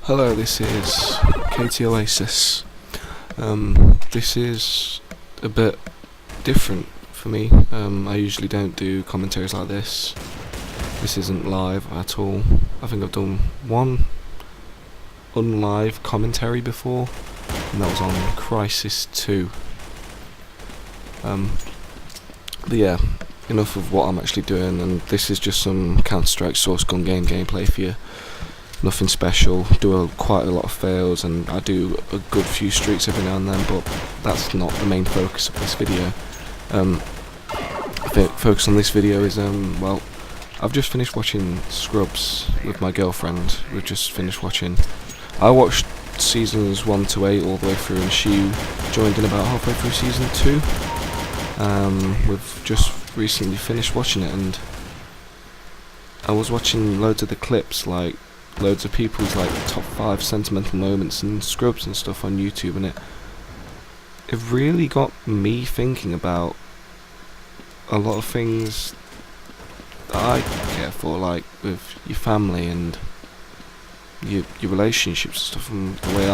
Hello, this is iKTOasis. This is a bit different for me. I usually don't do commentaries like this. This isn't live at all. I think I've done one unlive commentary before, and that was on Crisis 2. But yeah, enough of what I'm actually doing, and this is just some Counter-Strike Source Gun game gameplay for you. Nothing special, quite a lot of fails, and I do a good few streaks every now and then, but that's not the main focus of this video. The focus on this video is, well, I've just finished watching Scrubs with my girlfriend. We've just finished watching. I watched seasons 1 to 8 all the way through, and she joined in about halfway through season 2. We've just recently finished watching it, and I was watching loads of the clips, like loads of people's like top 5 sentimental moments and Scrubs and stuff on YouTube, and it really got me thinking about a lot of things that I care for, like with your family and your relationships and stuff, and the way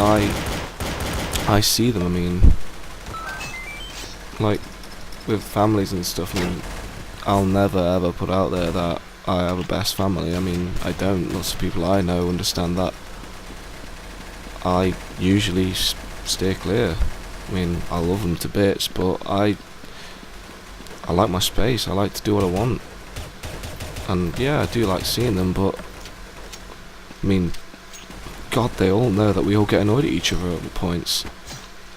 I see them. I mean, like with families and stuff, I mean, I'll never ever put out there that I have a best family. I mean, I don't. Lots of people I know understand that. I usually steer clear. I mean, I love them to bits, but I like my space. I like to do what I want. And yeah, I do like seeing them, but I mean, God, they all know that we all get annoyed at each other at points.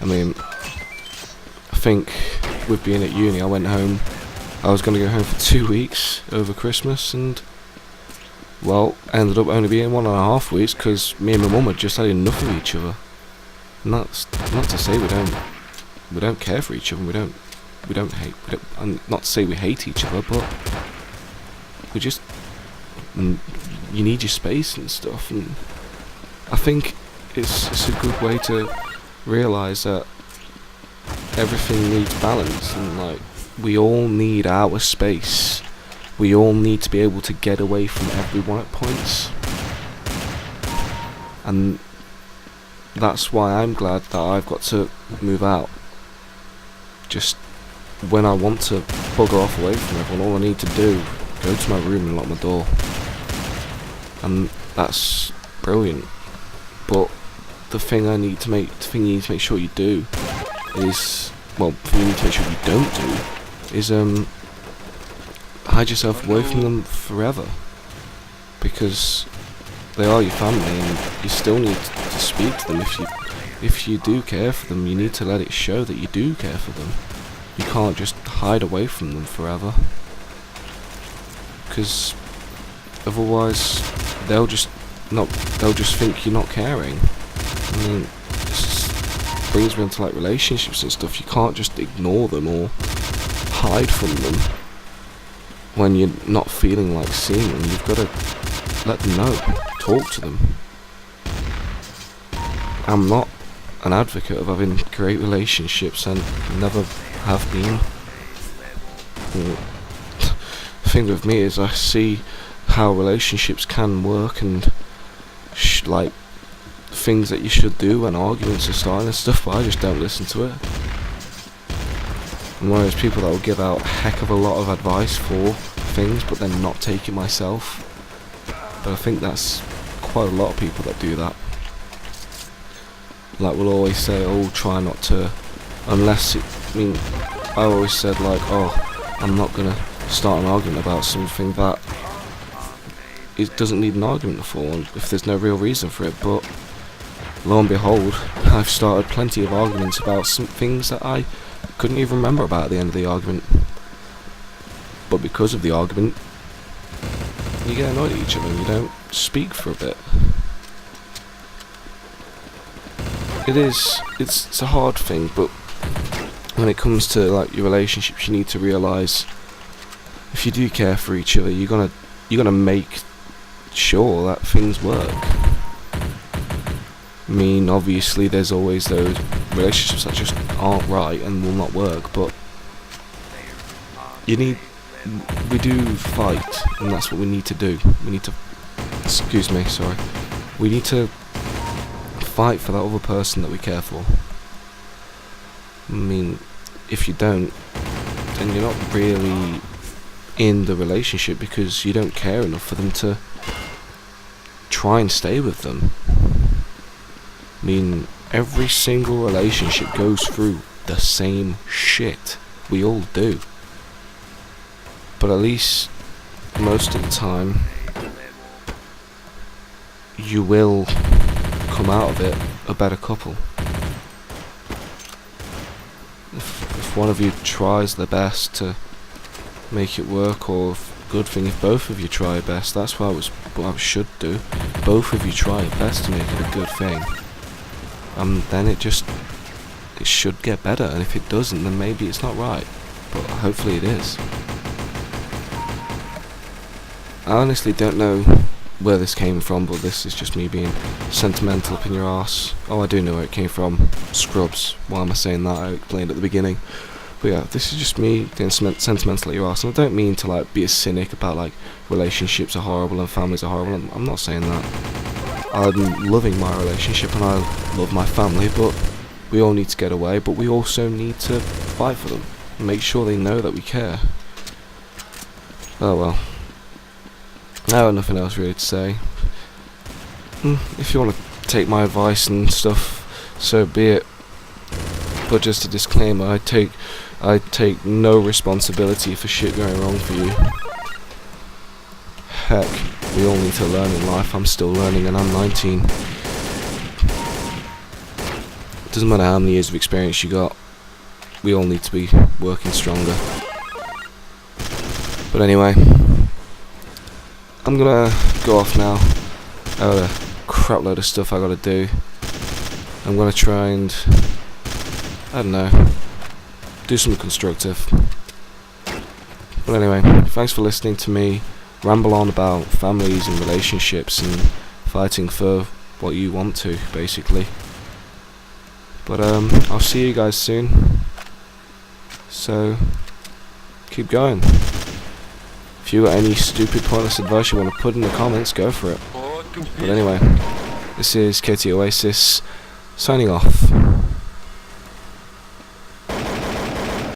I mean, I think with being at uni, I went home. I was going to go home for 2 weeks over Christmas, and well, ended up only being 1.5 weeks because me and my mum had just had enough of each other. And that's not to say we don't care for each other. We don't hate. And not to say we hate each other, but we just you need your space and stuff. And I think it's a good way to realise that everything needs balance, and like, we all need our space. We all need to be able to get away from everyone at points. And that's why I'm glad that I've got to move out. Just when I want to bugger off away from everyone, all I need to do, go to my room and lock my door. And that's brilliant. But the thing you need to make sure you do is, well, the thing you need to make sure you don't do is hide yourself away from them forever, because they are your family, and you still need to speak to them. If you do care for them, you need to let it show that you do care for them. You can't just hide away from them forever, because otherwise they'll just think you're not caring. I mean, this brings me onto like relationships and stuff. You can't just ignore them or hide from them when you're not feeling like seeing them. You've got to let them know, talk to them. I'm not an advocate of having great relationships, and never have been. The thing with me is I see how relationships can work, and like things that you should do when arguments are starting and stuff, but I just don't listen to it. I'm one of those people that will give out a heck of a lot of advice for things, but then not take it myself. But I think that's quite a lot of people that do that. Like, we'll always say, oh, try not to, unless it, I mean, I always said like, oh, I'm not going to start an argument about something that it doesn't need an argument for, if there's no real reason for it. But lo and behold, I've started plenty of arguments about some things that I couldn't even remember about at the end of the argument. But because of the argument, you get annoyed at each other and you don't speak for a bit. It's a hard thing, but when it comes to like your relationships, you need to realise if you do care for each other, you're gonna make sure that things work. I mean, obviously there's always those relationships that just aren't right and will not work, but we do fight, and that's what we need to do. We need to fight for that other person that we care for. I mean, if you don't, then you're not really in the relationship, because you don't care enough for them to try and stay with them. I mean, every single relationship goes through the same shit. We all do. But at least most of the time, you will come out of it a better couple. If one of you tries their best to make it work, or good thing if both of you try your best, that's what I should do. Both of you try your best to make it a good thing. Then it should get better, and if it doesn't, then maybe it's not right. But hopefully it is. I honestly don't know where this came from, but this is just me being sentimental up in your arse. Oh, I do know where it came from. Scrubs. Why am I saying that? I explained at the beginning. But yeah, this is just me getting sentimental at your arse. And I don't mean to like be a cynic about like relationships are horrible and families are horrible. I'm not saying that. I'm loving my relationship and I love my family, but we all need to get away. But we also need to fight for them and make sure they know that we care. Oh well. I have nothing else really to say. If you want to take my advice and stuff, so be it. But just a disclaimer, I take no responsibility for shit going wrong for you. Heck, we all need to learn in life. I'm still learning and I'm 19. It doesn't matter how many years of experience you got, we all need to be working stronger. But anyway, I'm gonna go off now. I got a crap load of stuff I gotta do. I'm gonna try and, I don't know, do something constructive. But anyway, thanks for listening to me ramble on about families and relationships and fighting for what you want to, basically. But I'll see you guys soon. So, keep going. If you got any stupid pointless advice you want to put in the comments, go for it. But anyway, this is iKTOasis signing off.